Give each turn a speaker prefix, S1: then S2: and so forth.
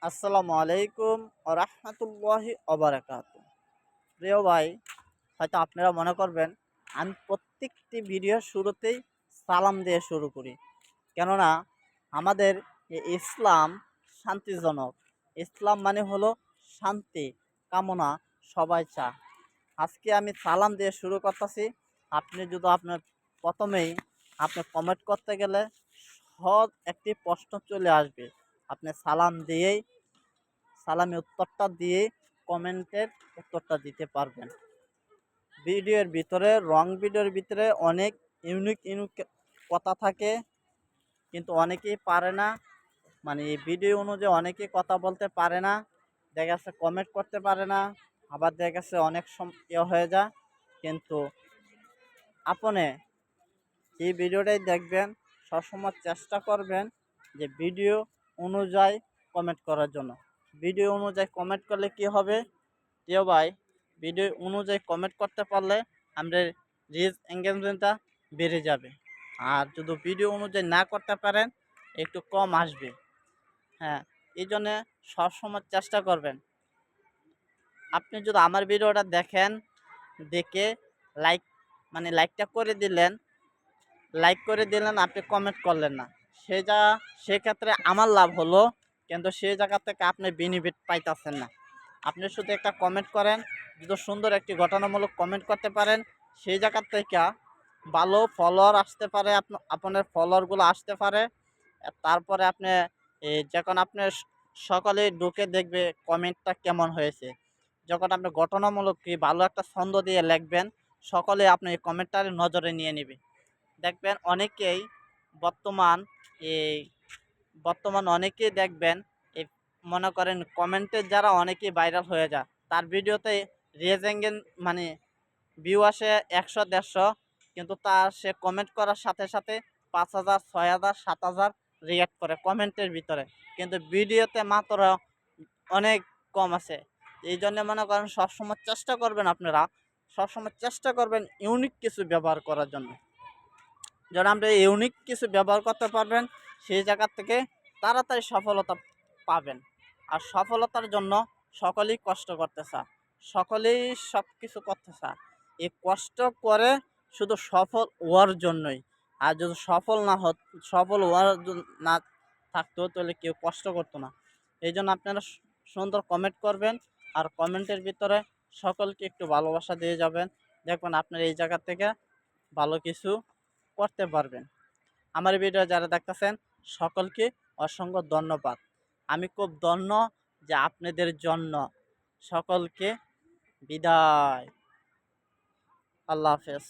S1: আসসালামু আলাইকুম ও রহমতুল্লাহি ওবারাকাতু। প্রিয় ভাই, হয়তো আপনারা মনে করবেন আমি প্রত্যেকটি ভিডিওর শুরুতেই সালাম দিয়ে শুরু করি, কেননা আমাদের ইসলাম শান্তিজনক। ইসলাম মানে হলো শান্তি কামনা, সবাই চা। আজকে আমি সালাম দিয়ে শুরু করতেছি। আপনি যদি আপনার প্রথমেই আপনি কমেন্ট করতে গেলে সহজ একটি প্রশ্ন চলে আসবে। আপনি সালামের উত্তরটা দিয়ে কমেন্টের উত্তরটা দিতে পারবেন। ভিডিওর ভিতরে অনেক ইউনিক কথা থাকে, কিন্তু অনেকেই পারে না। মানে এই ভিডিও অনুযায়ী অনেকেই কথা বলতে পারে না, দেখা যাচ্ছে কমেন্ট করতে পারে না, আবার দেখা যাচ্ছে অনেক সময় হয়ে যায়। কিন্তু আপনি এই ভিডিওটাই দেখবেন, সবসময় চেষ্টা করবেন যে ভিডিও অনুযায়ী কমেন্ট করার জন্য। ভিডিও অনুযায়ী কমেন্ট করলে কি হবে প্রিয় ভাই, ভিডিও অনুযায়ী কমেন্ট করতে পারলে আমাদের রিচ এঙ্গেজমেন্টটা বেড়ে যাবে। আর যদি ভিডিও অনুযায়ী না করতে পারেন একটু কম আসবে। হ্যাঁ, এই জন্যে সবসময় চেষ্টা করবেন। আপনি যদি আমার ভিডিওটা দেখেন, দেখে লাইক লাইকটা করে দিলেন, আপনি কমেন্ট করলেন না, সেক্ষেত্রে আমার লাভ হলো, কিন্তু সেই জায়গা থেকে আপনি বেনিফিট পাইতেছেন না। আপনি শুধু একটা কমেন্ট করেন, যদি সুন্দর একটি ঘটনামূলক কমেন্ট করতে পারেন, সেই জায়গার থেকে ভালো ফলোয়ার আসতে পারে, আপনার ফলোয়ারগুলো আসতে পারে। তারপরে আপনি যখন আপনি সকালে ঢুকে দেখবে কমেন্টটা কেমন হয়েছে, যখন আপনি ঘটনামূলক কি ভালো একটা ছন্দ দিয়ে লিখবেন, সকলে আপনি এই কমেন্টটার নজরে নিয়ে নেবে। দেখবেন অনেকেই বর্তমান এই বর্তমান অনেকেই দেখবেন এই মনে করেন কমেন্টের যারা অনেকেই ভাইরাল হয়ে যায়, তার ভিডিওতে রিচ এঙ্গেজ ভিউ আসে 100-150, কিন্তু সে কমেন্ট করার সাথে সাথে 5,000, 6,000, 7,000 রিয়াক্ট করে কমেন্টের ভিতরে, কিন্তু ভিডিওতে মাত্র অনেক কম আছে। এই জন্য মনে করেন সবসময় চেষ্টা করবেন ইউনিক কিছু ব্যবহার করার জন্য। যখন আপনি ইউনিক কিছু ব্যবহার করতে পারবেন, সেই জায়গা থেকে তাড়াতাড়ি সফলতা পাবেন। আর সফলতার জন্য সকলেই কষ্ট করতে চায়, সকলেই সব কিছু করতে চায়। এই কষ্ট করে শুধু সফল হওয়ার জন্যই। আর যদি সফল হওয়ার না থাকতো, তাহলে কেউ কষ্ট করতো না। এই জন্য আপনারা সুন্দর কমেন্ট করবেন, আর কমেন্টের ভিতরে সকলকে একটু ভালোবাসা দিয়ে যাবেন। দেখবেন আপনার এই জায়গা থেকে ভালো কিছু করতে পারবেন। আমার ভিডিও যারা দেখতেছেন সকলকে অসংখ্য ধন্যবাদ। আমি খুব ধন্য যে আপনাদের জন্য। সকলকে বিদায়। আল্লাহ হাফেজ।